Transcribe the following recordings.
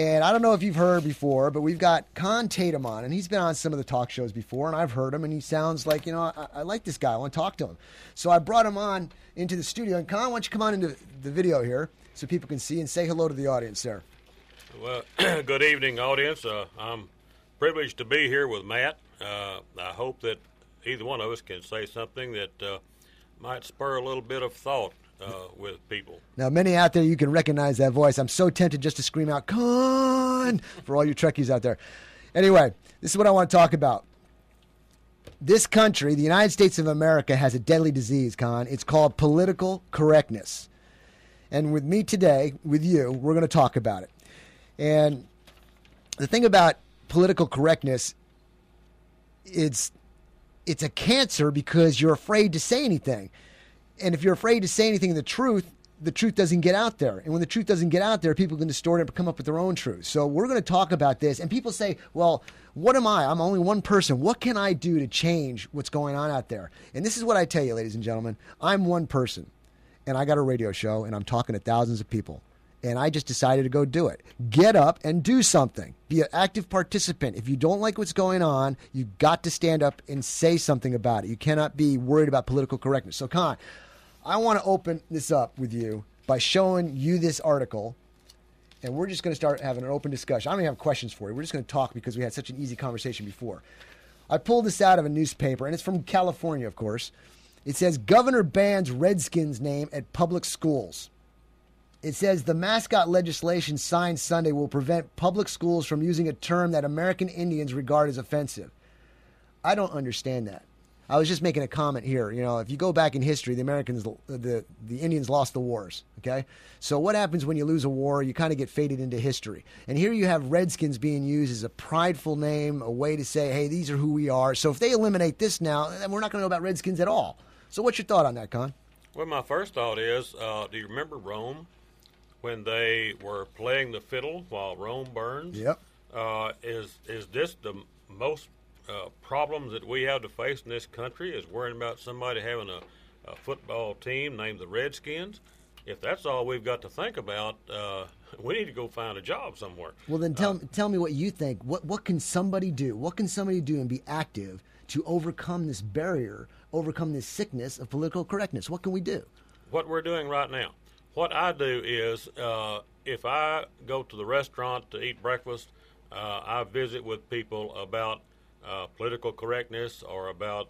And I don't know if you've heard before, but we've got Con Tadum on, and he's been on some of the talk shows before, and I've heard him, and he sounds like, I like this guy. I want to talk to him. So I brought him on into the studio. And Con, why don't you come on into the video here so people can see and say hello to the audience there. Well, good evening, audience. I'm privileged to be here with Matt. I hope that either one of us can say something that might spur a little bit of thought with people. Now, many out there, you can recognize that voice. I'm so tempted just to scream out, Con, for all you Trekkies out there. Anyway, this is what I want to talk about. This country, the United States of America, has a deadly disease, Con. It's called political correctness. And with me today, with you, we're going to talk about it. And the thing about political correctness, it's a cancer because you're afraid to say anything. And if you're afraid to say anything, the truth doesn't get out there. And when the truth doesn't get out there, people can distort it and come up with their own truth. So we're going to talk about this. And people say, well, what am I? I'm only one person. What can I do to change what's going on out there? And this is what I tell you, ladies and gentlemen. I'm one person. And I got a radio show, and I'm talking to thousands of people. And I just decided to go do it. Get up and do something. Be an active participant. If you don't like what's going on, you've got to stand up and say something about it. You cannot be worried about political correctness. So, Con, I want to open this up with you by showing you this article, and we're just going to start having an open discussion. I don't even have questions for you. We're just going to talk because we had such an easy conversation before. I pulled this out of a newspaper, and it's from California, of course. It says, Governor bans Redskins name at public schools. It says the mascot legislation signed Sunday will prevent public schools from using a term that American Indians regard as offensive. I don't understand that. I was just making a comment here. If you go back in history, the Indians lost the wars, okay? So what happens when you lose a war? You kind of get faded into history. And here you have Redskins being used as a prideful name, a way to say, hey, these are who we are. So if they eliminate this now, then we're not going to know about Redskins at all. So what's your thought on that, Con? Well, my first thought is, do you remember Rome when they were playing the fiddle while Rome burns? Yep. Is this the most problems that we have to face in this country, is worrying about somebody having a football team named the Redskins? If that's all we've got to think about, we need to go find a job somewhere. Well, then tell me what you think. What can somebody do? What can somebody do and be active to overcome this barrier, overcome this sickness of political correctness? What can we do? What we're doing right now. What I do is, if I go to the restaurant to eat breakfast, I visit with people about political correctness, or about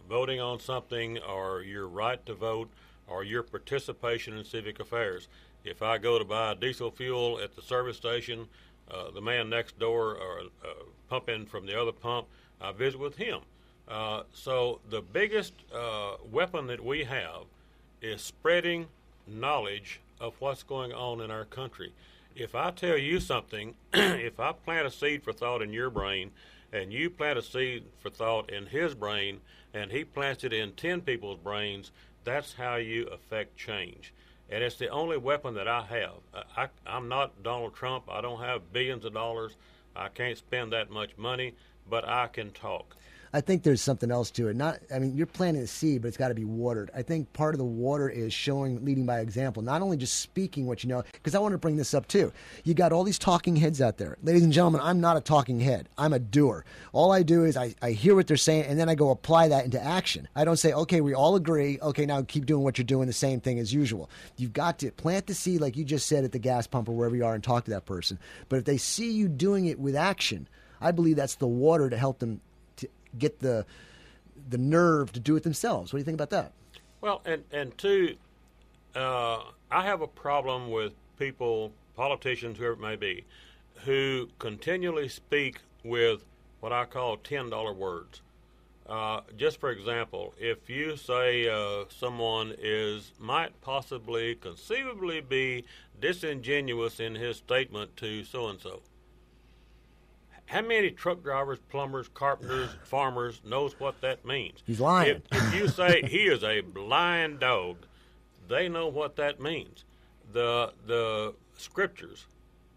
voting on something, or your right to vote, or your participation in civic affairs. If I go to buy diesel fuel at the service station, the man next door, or pumping from the other pump, I visit with him. So the biggest weapon that we have is spreading knowledge of what's going on in our country. If I tell you something, if I plant a seed for thought in your brain, and you plant a seed for thought in his brain, and he plants it in 10 people's brains, that's how you affect change. And it's the only weapon that I have. I'm not Donald Trump. I don't have billions of dollars. I can't spend that much money, but I can talk. I think there's something else to it. You're planting a seed, but it's got to be watered. I think part of the water is leading by example, not only just speaking what you know, because I want to bring this up too. You got all these talking heads out there. Ladies and gentlemen, I'm not a talking head. I'm a doer. All I do is I hear what they're saying, and then I go apply that into action. I don't say, okay, we all agree. Okay, now keep doing what you're doing, the same thing as usual. You've got to plant the seed, like you just said, at the gas pump or wherever you are, and talk to that person. But if they see you doing it with action, I believe that's the water to help them get the nerve to do it themselves. What do you think about that? Well, and two, I have a problem with people, politicians, whoever it may be, who continually speak with what I call $10 words. Just for example, if you say someone might possibly, conceivably be disingenuous in his statement to so-and-so, how many truck drivers, plumbers, carpenters, farmers knows what that means? He's lying. If you say he is a blind dog, they know what that means. The scriptures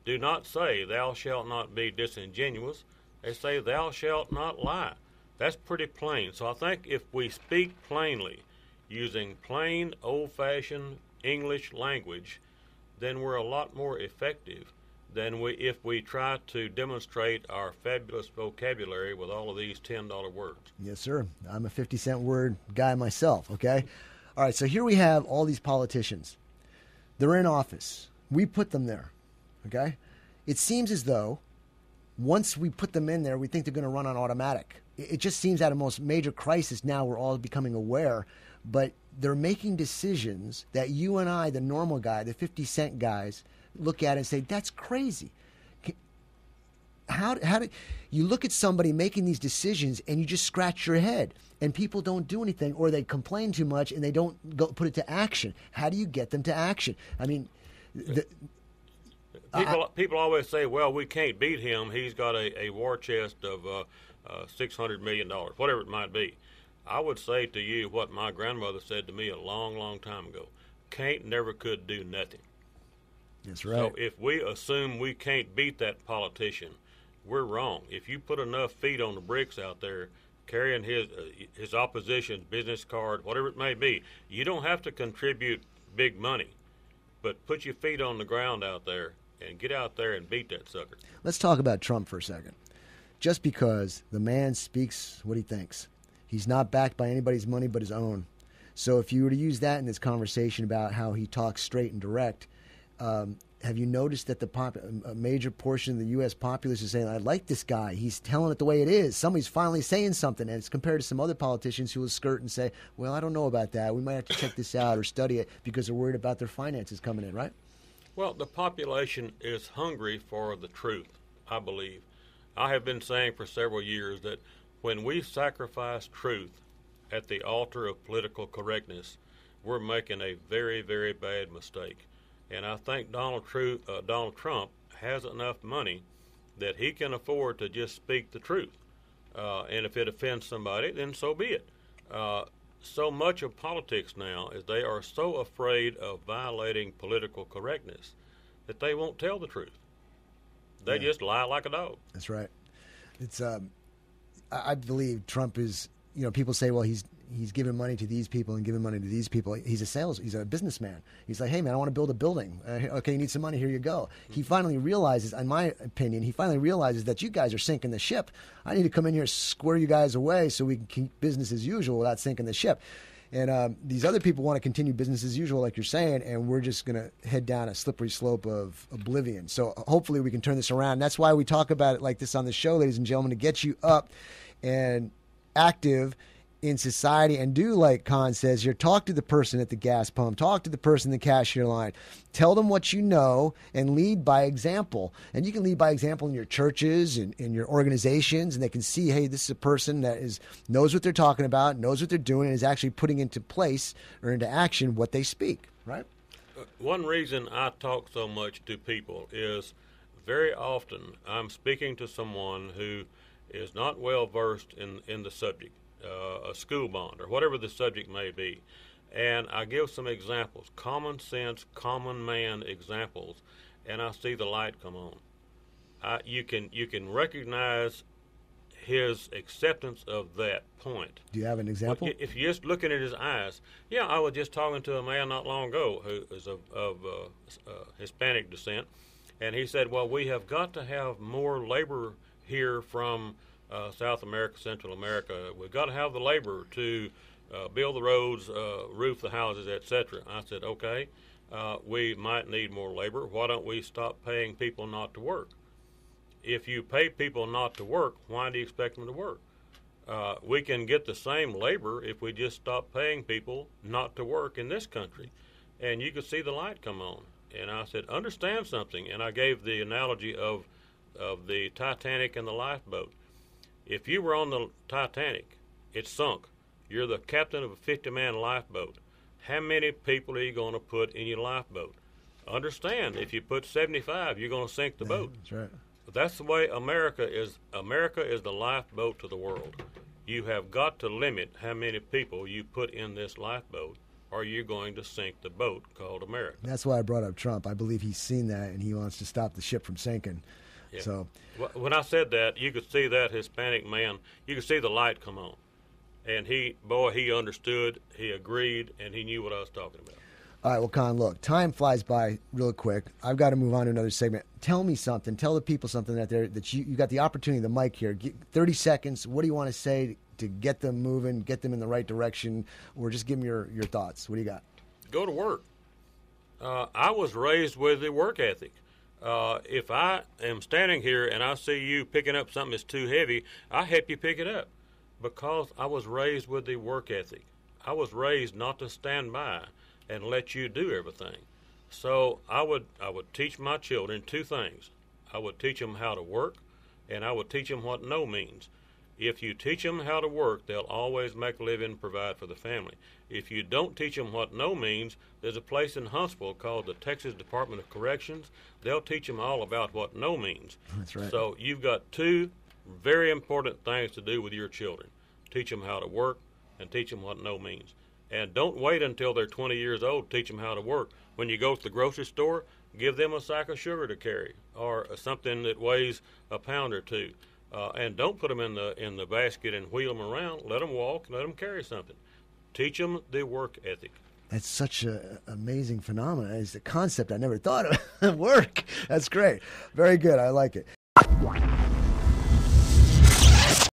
do not say thou shalt not be disingenuous. They say thou shalt not lie. That's pretty plain. So I think if we speak plainly, using plain, old-fashioned English language, then we're a lot more effective than if we try to demonstrate our fabulous vocabulary with all of these $10 words. Yes, sir. I'm a 50-cent word guy myself, okay? All right, so here we have all these politicians. They're in office. We put them there, okay? It seems as though once we put them in there, we think they're going to run on automatic. It just seems at a most major crisis now we're all becoming aware, but they're making decisions that you and I, the normal guy, the 50-cent guys, look at it and say, that's crazy. How do you look at somebody making these decisions and you just scratch your head and people don't do anything, or they complain too much and they don't go put it to action? How do you get them to action? I mean, people always say, well, we can't beat him. He's got a war chest of $600 million, whatever it might be. I would say to you what my grandmother said to me a long, long time ago. Can't never could do nothing. That's right. So if we assume we can't beat that politician, we're wrong. If you put enough feet on the bricks out there carrying his opposition's business card, whatever it may be, you don't have to contribute big money, but put your feet on the ground out there and get out there and beat that sucker. Let's talk about Trump for a second. Just because the man speaks what he thinks, he's not backed by anybody's money but his own. So if you were to use that in this conversation about how he talks straight and direct, have you noticed that a major portion of the U.S. populace is saying, I like this guy. He's telling it the way it is. Somebody's finally saying something. And it's compared to some other politicians who will skirt and say, well, I don't know about that. We might have to check this out or study it because they're worried about their finances coming in, right? Well, the population is hungry for the truth, I believe. I have been saying for several years that when we sacrifice truth at the altar of political correctness, we're making a very, very bad mistake. And I think Donald Trump has enough money that he can afford to just speak the truth. And if it offends somebody, then so be it. So much of politics now is they are so afraid of violating political correctness that they won't tell the truth. They just lie like a dog. That's right. It's I believe Trump is, people say, well, he's giving money to these people and giving money to these people. He's a businessman. He's like, hey, man, I want to build a building. Okay, you need some money. Here you go. He finally realizes, in my opinion, that you guys are sinking the ship. I need to come in here, square you guys away so we can keep business as usual without sinking the ship. And these other people want to continue business as usual, like you're saying, and we're just going to head down a slippery slope of oblivion. So hopefully we can turn this around. That's why we talk about it like this on the show, ladies and gentlemen, to get you up and active in society and do like Con says here, talk to the person at the gas pump, talk to the person in the cashier line, tell them what you know and lead by example. And you can lead by example in your churches and in your organizations, and they can see, hey, this is a person that knows what they're talking about, knows what they're doing, and is actually putting into place or into action what they speak, right? One reason I talk so much to people is very often I'm speaking to someone who is not well versed in the subject. A school bond or whatever the subject may be, and I give some examples, common sense, common man examples, and I see the light come on. You can recognize his acceptance of that point. Do you have an example? If you're just looking at his eyes, I was just talking to a man not long ago who is of Hispanic descent, and he said, well, we have got to have more labor here from South America, Central America. We've got to have the labor to build the roads, roof the houses, etc. I said, okay, we might need more labor. Why don't we stop paying people not to work? If you pay people not to work, why do you expect them to work? We can get the same labor if we just stop paying people not to work in this country. And you could see the light come on. And I said, understand something. And I gave the analogy of the Titanic and the lifeboat. If you were on the Titanic, it sunk. You're the captain of a 50-man lifeboat. How many people are you going to put in your lifeboat? Understand, if you put 75, you're going to sink the boat. That's right. But that's the way America is. America is the lifeboat to the world. You have got to limit how many people you put in this lifeboat, or you're going to sink the boat called America. That's why I brought up Trump. I believe he's seen that, and he wants to stop the ship from sinking. Yeah. So when I said that, you could see that Hispanic man, you could see the light come on. And he understood, he agreed, and he knew what I was talking about. All right, well, Con, look, time flies by real quick. I've got to move on to another segment. Tell me something. Tell the people something that you got the opportunity, the mic here. 30 seconds. What do you want to say to get them moving, get them in the right direction, or just give them your thoughts? What do you got? Go to work. I was raised with a work ethic. If I am standing here and I see you picking up something that's too heavy, I help you pick it up because I was raised with the work ethic. I was raised not to stand by and let you do everything. So I would teach my children two things. I would teach them how to work, and I would teach them what no means. If you teach them how to work, they'll always make a living and provide for the family. If you don't teach them what no means, there's a place in Huntsville called the Texas Department of Corrections. They'll teach them all about what no means. That's right. So you've got two very important things to do with your children. Teach them how to work and teach them what no means. And don't wait until they're 20 years old to teach them how to work. When you go to the grocery store, give them a sack of sugar to carry or something that weighs a pound or two. And don't put them in the basket and wheel them around. Let them walk, let them carry something. Teach them the work ethic. That's such an amazing phenomenon. It's a concept I never thought of. Work. That's great. Very good. I like it.